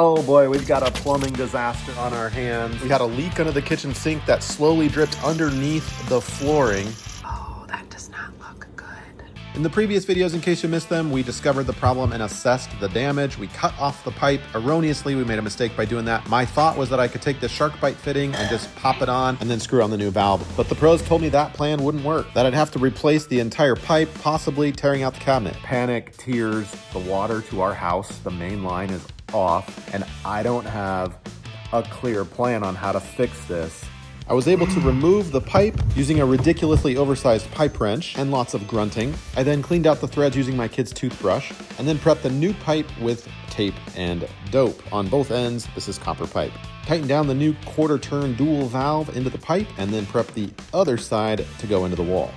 Oh boy, we've got a plumbing disaster on our hands. We had a leak under the kitchen sink that slowly dripped underneath the flooring. Oh, that does not look good. In the previous videos, in case you missed them, we discovered the problem and assessed the damage. We cut off the pipe. Erroneously, we made a mistake by doing that. My thought was that I could take the shark bite fitting and just pop it on and then screw on the new valve. But the pros told me that plan wouldn't work, that I'd have to replace the entire pipe, possibly tearing out the cabinet. Panic, tears, the water to our house, the main line is off, and I don't have a clear plan on how to fix this. I was able to remove the pipe using a ridiculously oversized pipe wrench and lots of grunting. I then cleaned out the threads using my kid's toothbrush and then prepped the new pipe with tape and dope on both ends. This is copper pipe. Tightened down the new quarter turn dual valve into the pipe and then prepped the other side to go into the wall.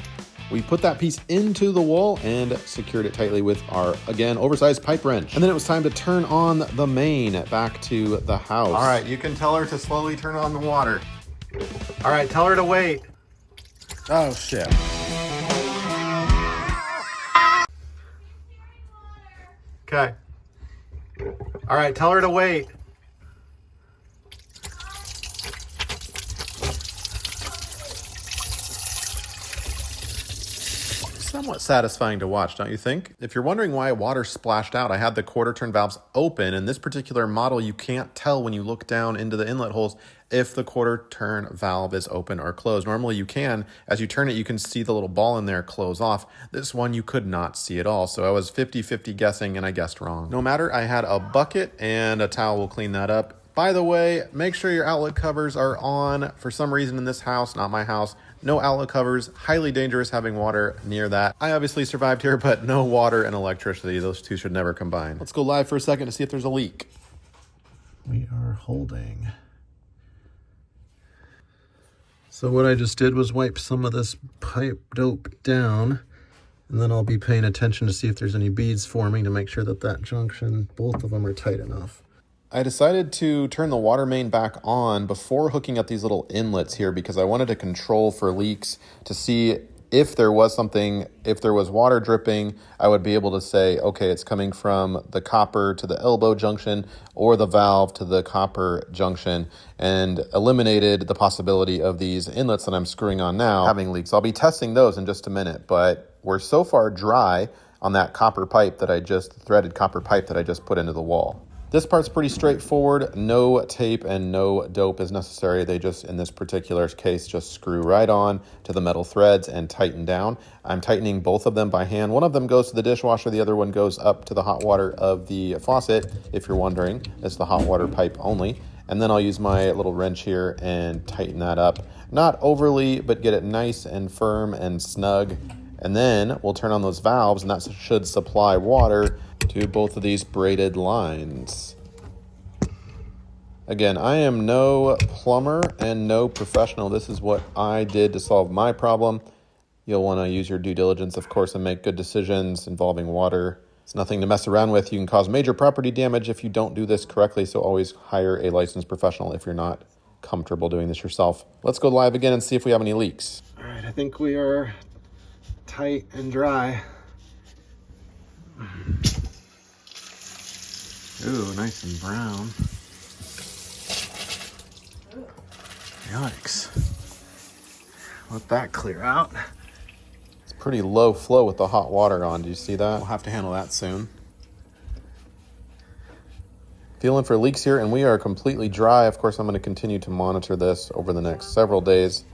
We put that piece into the wall and secured it tightly with our, again, oversized pipe wrench. And then it was time to turn on the main back to the house. All right, you can tell her to slowly turn on the water. All right, tell her to wait. Oh, shit. Okay. All right, tell her to wait. Somewhat satisfying to watch, don't you think? If you're wondering why water splashed out, I had the quarter turn valves open. In this particular model, you can't tell when you look down into the inlet holes if the quarter turn valve is open or closed. Normally you can. As you turn it, you can see the little ball in there close off. This one you could not see at all. So I was 50-50 guessing and I guessed wrong. No matter, I had a bucket and a towel will clean that up. By the way, make sure your outlet covers are on. For some reason in this house, not my house, no outlet covers, highly dangerous having water near that. I obviously survived here, but no water and electricity. Those two should never combine. Let's go live for a second to see if there's a leak. We are holding. So what I just did was wipe some of this pipe dope down, and then I'll be paying attention to see if there's any beads forming to make sure that that junction, both of them are tight enough. I decided to turn the water main back on before hooking up these little inlets here because I wanted to control for leaks to see if there was something, if there was water dripping, I would be able to say, okay, it's coming from the copper to the elbow junction or the valve to the copper junction, and eliminated the possibility of these inlets that I'm screwing on now having leaks. I'll be testing those in just a minute, but we're so far dry on that copper pipe that threaded copper pipe that I just put into the wall. This part's pretty straightforward. No tape and no dope is necessary. They just, in this particular case, just screw right on to the metal threads and tighten down. I'm tightening both of them by hand. One of them goes to the dishwasher. The other one goes up to the hot water of the faucet. If you're wondering, it's the hot water pipe only. And then I'll use my little wrench here and tighten that up. Not overly, but get it nice and firm and snug. And then we'll turn on those valves, and that should supply water to both of these braided lines. Again, I am no plumber and no professional. This is what I did to solve my problem. You'll want to use your due diligence, of course, and make good decisions involving water. It's nothing to mess around with. You can cause major property damage if you don't do this correctly, so always hire a licensed professional if you're not comfortable doing this yourself. Let's go live again and see if we have any leaks. All right, I think we are tight and dry. Ooh, nice and brown. Yikes. Let that clear out. It's pretty low flow with the hot water on. Do you see that? We'll have to handle that soon. Feeling for leaks here, and we are completely dry. Of course, I'm going to continue to monitor this over the next several days.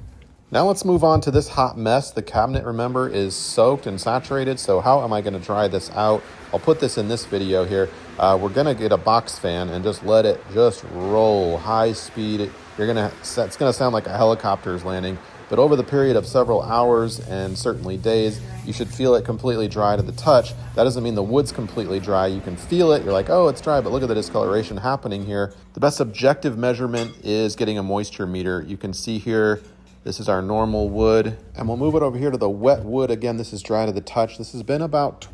Now let's move on to this hot mess. The cabinet, remember, is soaked and saturated, so how am I going to dry this out? I'll put this in this video here. We're going to get a box fan and just let it just roll high speed. It's going to sound like a helicopter is landing, but over the period of several hours and certainly days, you should feel it completely dry to the touch. That doesn't mean the wood's completely dry. You can feel it. You're like, oh, it's dry, but look at the discoloration happening here. The best objective measurement is getting a moisture meter. You can see here, this is our normal wood, and we'll move it over here to the wet wood. Again, this is dry to the touch. This has been about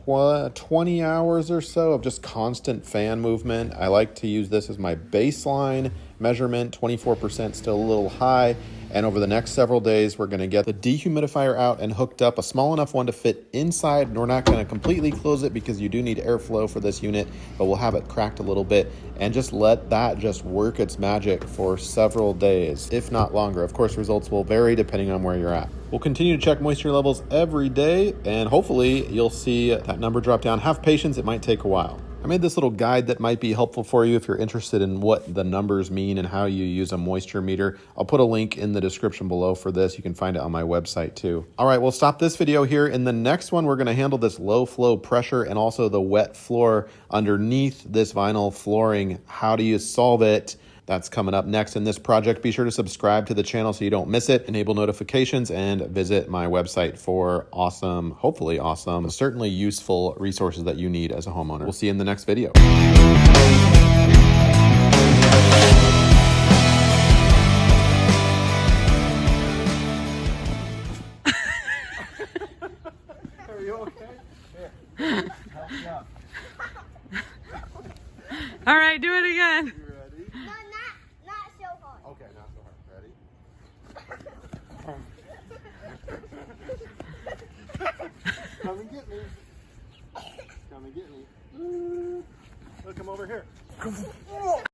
20 hours or so of just constant fan movement. I like to use this as my baseline measurement, 24% still a little high. And over the next several days, we're gonna get the dehumidifier out and hooked up, a small enough one to fit inside. And we're not gonna completely close it because you do need airflow for this unit, but we'll have it cracked a little bit and just let that just work its magic for several days, if not longer. Of course, results will vary depending on where you're at. We'll continue to check moisture levels every day, and hopefully you'll see that number drop down. Have patience, it might take a while. I made this little guide that might be helpful for you if you're interested in what the numbers mean and how you use a moisture meter. I'll put a link in the description below for this. You can find it on my website too. All right, we'll stop this video here. In the next one, we're gonna handle this low flow pressure and also the wet floor underneath this vinyl flooring. How do you solve it? That's coming up next in this project. Be sure to subscribe to the channel so you don't miss it, enable notifications, and visit my website for awesome, hopefully awesome, certainly useful resources that you need as a homeowner. We'll see you in the next video. Are you okay? Here. Help me out. All right, do it again. You ready? No, not so hard. Okay, not so hard. Ready? Come and get me. Come and get me. Look, come over here.